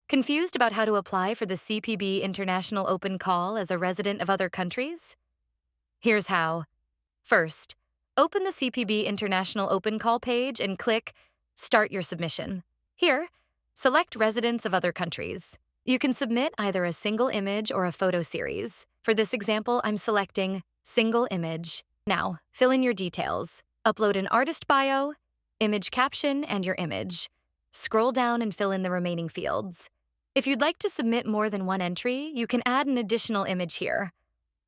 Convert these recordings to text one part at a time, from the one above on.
Confused about how to apply for the CPB International Open Call as a resident of other countries? Here's how. First, open the CPB International Open Call page and click Start Your Submission. Here, select residents of other countries. You can submit either a single image or a photo series. For this example, I'm selecting Single Image. Now, fill in your details. Upload an artist bio, image caption, and your image. Scroll down and fill in the remaining fields. If you'd like to submit more than one entry, you can add an additional image here.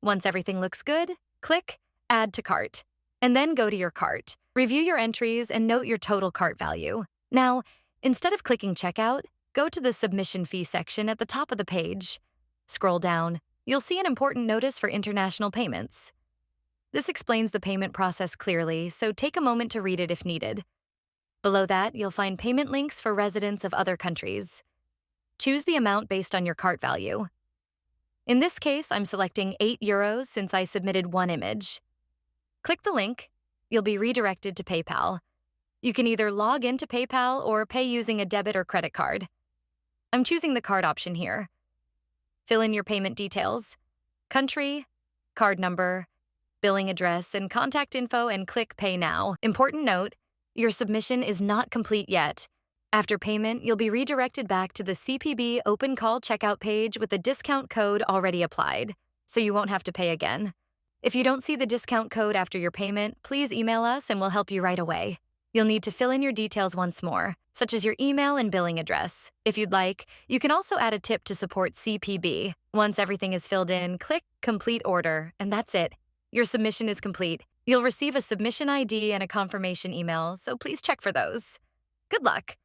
Once everything looks good, click Add to Cart, and then go to your cart. Review your entries and note your total cart value. Now, instead of clicking Checkout, go to the Submission Fee section at the top of the page. Scroll down. You'll see an important notice for international payments. This explains the payment process clearly, so take a moment to read it if needed. Below that, you'll find payment links for residents of other countries. Choose the amount based on your cart value. In this case, I'm selecting €8 since I submitted one image. Click the link. You'll be redirected to PayPal. You can either log into PayPal or pay using a debit or credit card. I'm choosing the card option here. Fill in your payment details, country, card number, billing address, and contact info and click Pay Now. Important note, your submission is not complete yet. After payment, you'll be redirected back to the CPB Open Call checkout page with a discount code already applied, so you won't have to pay again. If you don't see the discount code after your payment, please email us and we'll help you right away. You'll need to fill in your details once more, such as your email and billing address. If you'd like, you can also add a tip to support CPB. Once everything is filled in, click Complete Order, and that's it. Your submission is complete. You'll receive a submission ID and a confirmation email, so please check for those. Good luck!